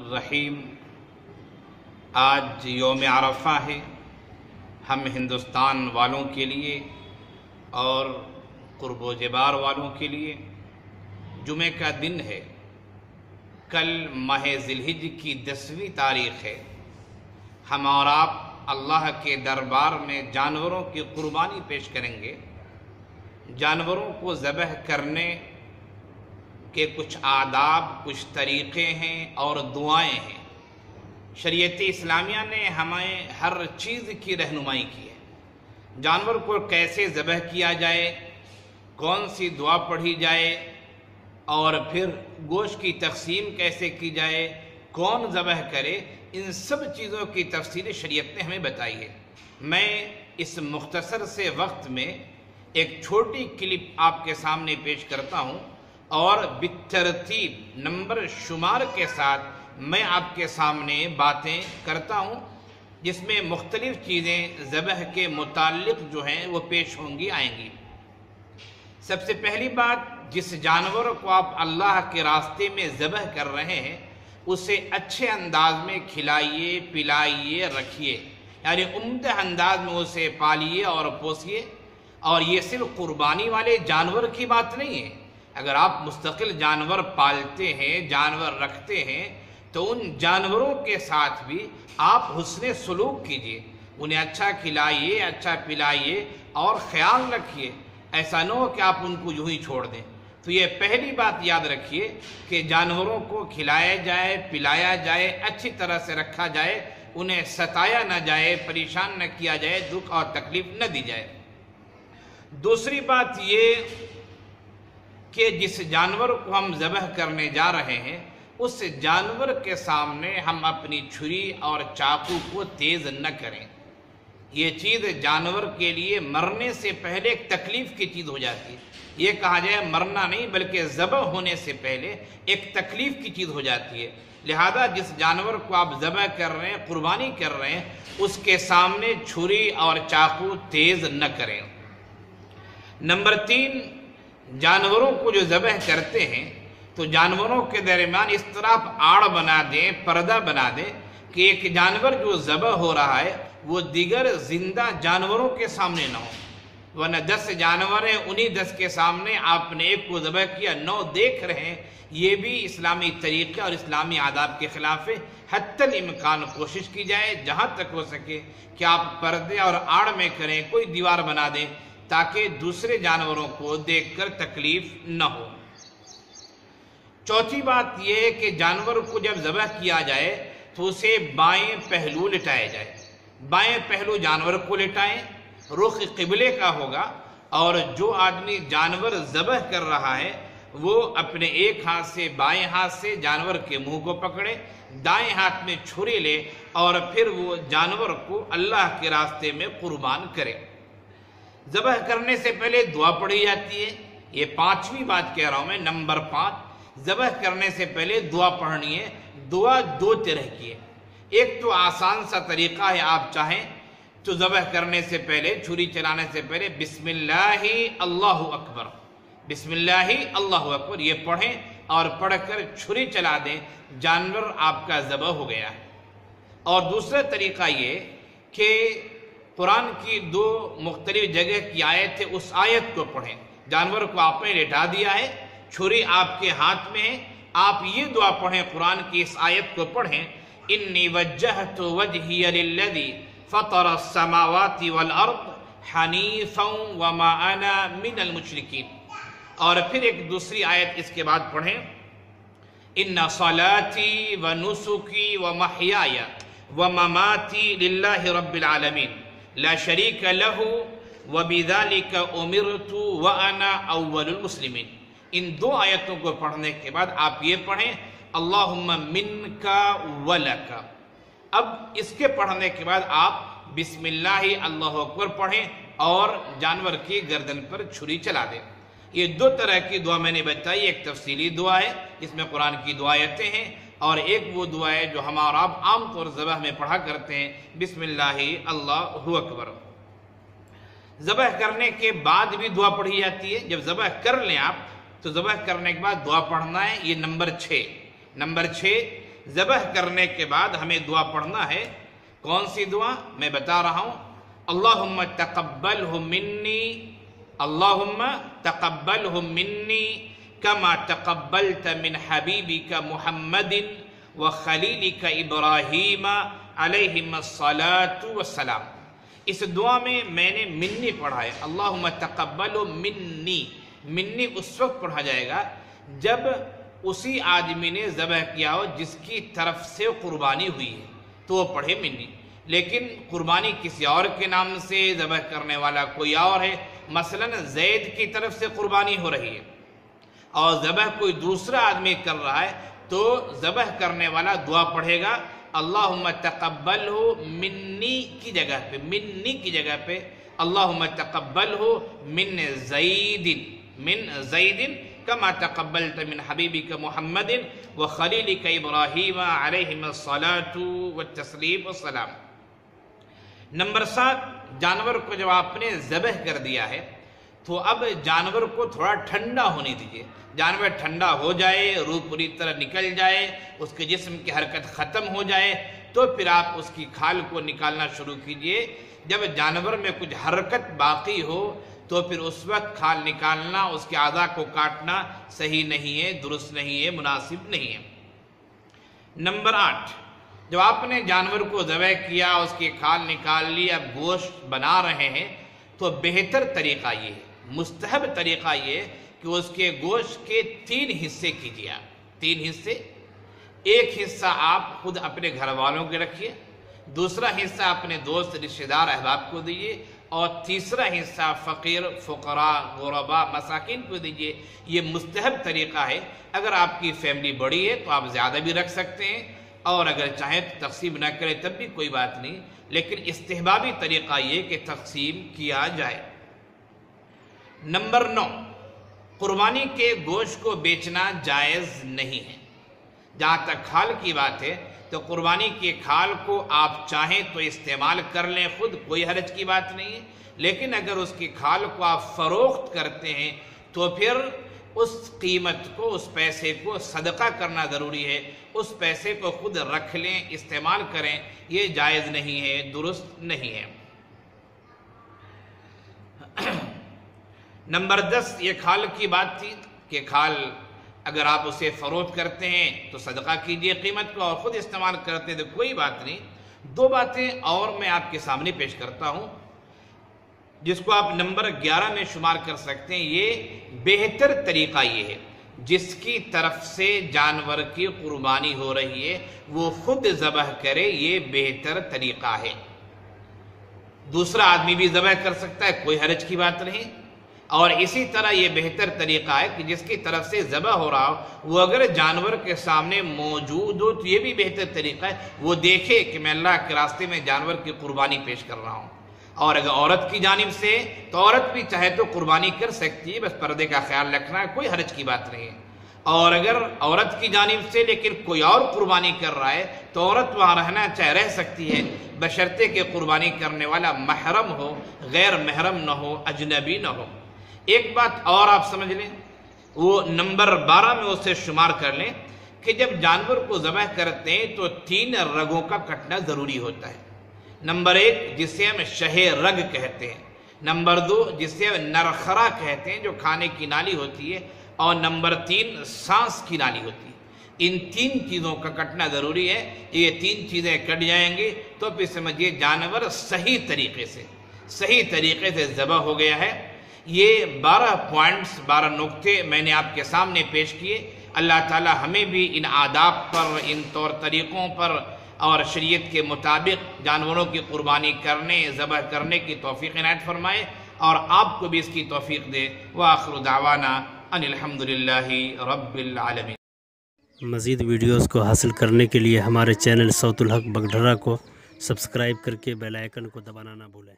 रहीम। आज योम अरफा है। हम हिंदुस्तान वालों के लिए और कुर्बो जबार वालों के लिए जुमे का दिन है। कल माह ज़िलहिज की 10वीं तारीख़ है। हम और आप अल्लाह के दरबार में जानवरों की कुर्बानी पेश करेंगे। जानवरों को ज़बह करने के कुछ आदाब, कुछ तरीक़े हैं और दुआएं हैं। शरीयत इस्लामिया ने हमें हर चीज़ की रहनुमाई की है। जानवर को कैसे ज़बह किया जाए, कौन सी दुआ पढ़ी जाए और फिर गोश्त की तकसीम कैसे की जाए, कौन ज़बह करे, इन सब चीज़ों की तफसील शरीयत ने हमें बताई है। मैं इस मुख्तसर से वक्त में एक छोटी क्लिप आपके सामने पेश करता हूँ और बितरतीब नंबर शुमार के साथ मैं आपके सामने बातें करता हूँ, जिसमें मुख्तलिफ चीज़ें ज़बह के मुताल्लिक़ जो हैं वो पेश होंगी, आएंगी। सबसे पहली बात, जिस जानवर को आप अल्लाह के रास्ते में ज़बह कर रहे हैं उसे अच्छे अंदाज में खिलाइए, पिलाइए, रखिए, यानी उम्दा अंदाज में उसे पालिए और पोसिए। और ये सिर्फ कुर्बानी वाले जानवर की बात नहीं है। अगर आप मुस्तकिल जानवर पालते हैं, जानवर रखते हैं, तो उन जानवरों के साथ भी आप हुस्ने सलूक कीजिए, उन्हें अच्छा खिलाइए, अच्छा पिलाइए और ख्याल रखिए। ऐसा न हो कि आप उनको यूं ही छोड़ दें। तो ये पहली बात याद रखिए कि जानवरों को खिलाया जाए, पिलाया जाए, अच्छी तरह से रखा जाए, उन्हें सताया न जाए, परेशान न किया जाए, दुख और तकलीफ न दी जाए। दूसरी बात ये कि जिस जानवर को हम ज़बह करने जा रहे हैं उस जानवर के सामने हम अपनी छुरी और चाकू को तेज़ न करें। ये चीज़ जानवर के लिए मरने से पहले एक तकलीफ़ की चीज़ हो जाती है। ये कहा जाए मरना नहीं बल्कि ज़बह होने से पहले एक तकलीफ़ की चीज़ हो जाती है। लिहाजा जिस जानवर को आप ज़बह कर रहे हैं, कुर्बानी कर रहे हैं, उसके सामने छुरी और चाकू तेज़ न करें। नंबर 3, जानवरों को जो ज़बह करते हैं तो जानवरों के दरमियान इस तरह आप आड़ बना दें, पर्दा बना दें कि एक जानवर जो ज़बह हो रहा है वो दीगर जिंदा जानवरों के सामने ना हो। वरना 10 जानवर हैं, उन्हीं 10 के सामने आपने एक को ज़बह किया, 9 देख रहे हैं, ये भी इस्लामी तरीक़े और इस्लामी आदाब के ख़िलाफ़ है। हत्तल इम्कान कोशिश की जाए जहाँ तक हो सके कि आप पर्दे और आड़ में करें, कोई दीवार बना दें ताकि दूसरे जानवरों को देखकर तकलीफ न हो। चौथी बात यह है कि जानवर को जब ज़बह किया जाए तो उसे बाएं पहलू लिटाया जाए। बाएं पहलू जानवर को लिटाएं, रुख क़िबले का होगा और जो आदमी जानवर ज़बह कर रहा है वो अपने एक हाथ से, बाएं हाथ से जानवर के मुंह को पकड़े, दाएं हाथ में छुरी ले और फिर वो जानवर को अल्लाह के रास्ते में कुर्बान करे। ज़बह करने से पहले दुआ पढ़ी जाती है। ये 5वीं बात कह रहा हूँ मैं। नंबर 5, ज़बह करने से पहले दुआ पढ़नी है। दुआ 2 तरह की है। एक तो आसान सा तरीक़ा है, आप चाहें तो ज़बह करने से पहले, छुरी चलाने से पहले बिस्मिल्लाहि अल्लाहु अकबर, बिस्मिल्लाहि अल्लाहु अकबर ये पढ़ें और पढ़कर छुरी चला दें, जानवर आपका ज़बह हो गया है। और दूसरा तरीक़ा ये कि कुरान की 2 मुख्तलिफ जगह की आयत है, उस आयत को पढ़ें। जानवर को आपने लेटा दिया है, छुरी आपके हाथ में है, आप ये दुआ पढ़ें, कुरान की इस आयत को पढ़ें, इन्नी वज्जहतु वजहिय लिल्लज़ी फ़तरस समावाति वल अर्द हनीफ़न वमा अना मिनल मुशरिकीन। और फिर एक दूसरी आयत इसके बाद पढ़ें, इन्ना सलाती व नुसुकी व महयाया व ममाती लिल्लाहि रब्बिल आलमीन ला शरीक लहू व बिज़ालिका उमिरतु व अना अव्वलुल मुस्लिमीन। इन 2 आयतों को पढ़ने के बाद आप ये पढ़ें, अल्लाहुम्मा मिनका व लका। अब इसके पढ़ने के बाद आप बिस्मिल्लाहि अल्लाहु अकबर पढ़ें और जानवर की गर्दन पर छुरी चला दें। ये 2 तरह की दुआ मैंने बताई। एक तफसीली दुआ है, इसमें कुरान की दुआयतें हैं, और एक वो दुआ है जो हम और आप आम तौर ज़बह में पढ़ा करते हैं, बिस्मिल्लाहि अल्लाहु अकबर। ज़बह करने के बाद भी दुआ पढ़ी जाती है। जब ज़बह कर लें आप तो ज़बह करने के बाद दुआ पढ़ना है। ये नंबर 6। ذبح کرنے کے بعد ہمیں دعا پڑھنا ہے. کون سی دعا میں بتا رہا ہوں. اللہم تقبلہ منی، اللہم تقبلہ منی کما تقبلت من حبیبک محمد وخلیلک ابراہیم علیہم الصلاۃ والسلام. اس دعا میں نے منی پڑھا ہے. اللہم تقبلہ منی، منی اس وقت پڑھا جائے گا جب اسی آدمی نے ذبح کیا ہو جس کی طرف سے قربانی ہوئی ہے تو وہ پڑھے منی. لیکن قربانی کسی اور کے نام سے ذبح کرنے والا کوئی اور ہے، مثلا زید کی طرف سے قربانی ہو رہی ہے اور ذبح کوئی دوسرا آدمی کر رہا ہے تو ذبح کرنے والا دعا پڑھے گا اللہم تقبلہ منی کی جگہ پہ، منی کی جگہ پہ اللہم تقبلہ من زید کما تقبلت من حبیبک محمد وخلیلک ابراہیم علیہم الصلاۃ والتسلیم والسلام. نمبر 7، جانور کو جب آپ نے ذبح کر دیا ہے تو اب جانور کو تھوڑا ٹھنڈا ہونے دیجئے. جانور ٹھنڈا ہو جائے، روح پوری طرح نکل جائے، اس کے جسم کی حرکت ختم ہو جائے تو پھر آپ اس کی کھال کو نکالنا شروع کیجئے. جب جانور میں کچھ حرکت باقی ہو تو پھر اس وقت کھال نکالنا، اس کے اعضاء کو کاٹنا صحیح نہیں ہے، درست نہیں ہے، مناسب نہیں ہے. نمبر 8، جب آپ نے جانور کو ذبح کیا، اس کی کھال نکال لی، اب گوشت بنا رہے ہیں تو بہتر طریقہ یہ ہے، مستحب طریقہ یہ کہ اس کے گوشت کے 3 حصے کیجیے. 3 حصے، ایک حصہ آپ خود اپنے گھر والوں کے رکھیے، دوسرا حصہ اپنے دوست رشتہ دار احباب کو دیجیے اور تیسرا حصہ فقیر فقراء غرباء مساکین کو دیجیے. یہ مستحب طریقہ ہے. اگر آپ کی فیملی بڑی ہے تو آپ زیادہ بھی رکھ سکتے ہیں اور اگر چاہیں تو تقسیم نہ کریں تب بھی کوئی بات نہیں، لیکن استحبابی طریقہ یہ کہ تقسیم کیا جائے. نمبر 9، قربانی کے گوشت کو بیچنا جائز نہیں ہے. جہاں تک کھال کی بات ہے تو قربانی کی کھال کو آپ چاہیں تو استعمال کر لیں خود، کوئی حرج کی بات نہیں ہے. لیکن اگر اس کی کھال کو آپ فروخت کرتے ہیں تو پھر اس قیمت کو، اس پیسے کو صدقہ کرنا ضروری ہے. اس پیسے کو خود رکھ لیں، استعمال کریں، یہ جائز نہیں ہے، درست نہیں ہے. نمبر 10، یہ کھال کی بات تھی کہ کھال اگر آپ اسے فروخت کرتے ہیں تو صدقہ کیجئے قیمت کو اور خود استعمال کرتے ہیں تو کوئی بات نہیں. 2 باتیں اور میں آپ کے سامنے پیش کرتا ہوں جس کو آپ نمبر 11 میں شمار کر سکتے ہیں. یہ بہتر طریقہ یہ ہے جس کی طرف سے جانور کی قربانی ہو رہی ہے وہ خود ذبح کرے، یہ بہتر طریقہ ہے. دوسرا آدمی بھی ذبح کر سکتا ہے، کوئی حرج کی بات نہیں. اور اسی طرح یہ بہتر طریقہ ہے کہ جس کی طرف سے ذبح ہو رہا ہو وہ اگر جانور کے سامنے موجود ہو تو یہ بھی بہتر طریقہ ہے، وہ دیکھے کہ میں اللہ کے راستے میں جانور کی قربانی پیش کر رہا ہوں. اور اگر عورت کی جانب سے تو عورت بھی چاہے تو قربانی کر سکتی ہے، بس پردے کا خیال رکھنا ہے، کوئی حرج کی بات نہیں ہے. اور اگر عورت کی جانب سے لیکن کوئی اور قربانی کر رہا ہے تو عورت وہاں رہنا چاہے رہ سکتی ہے، بشرطے کہ قربانی کرنے والا محرم ہو، غیر محرم نہ ہو، اجنبی نہ ہو. ایک بات اور آپ سمجھ لیں، وہ نمبر 12 میں اسے شمار کر لیں کہ جب جانور کو ذبح کرتے ہیں تو 3 رگوں کا کٹنا ضروری ہوتا ہے. نمبر 1 جسے ہم شہ رگ کہتے ہیں، نمبر 2 جسے ہم نرخرا کہتے ہیں جو کھانے کی نالی ہوتی ہے، اور نمبر 3 سانس کی نالی ہوتی ہے. ان 3 چیزوں کا کٹنا ضروری ہے. یہ 3 چیزیں کٹ جائیں گی تو پھر سمجھیے جانور صحیح طریقے سے ذبح ہو گیا ہے. یہ 12 پوائنٹس، 12 نقطے میں نے آپ کے سامنے پیش کیے. اللہ تعالی ہمیں بھی ان آداب پر، ان طور طریقوں پر اور شریعت کے مطابق جانوروں کی قربانی کرنے، ذبح کرنے کی توفیق عنایت فرمائے اور آپ کو بھی اس کی توفیق دے. وآخر دعوانا ان الحمدللہ رب العالمین. مزید ویڈیوز کو حاصل کرنے کے لیے ہمارے چینل صوت الحق بگڈھرا کو سبسکرائب کر کے بیل آئیکن کو دبانا نہ بھولیں.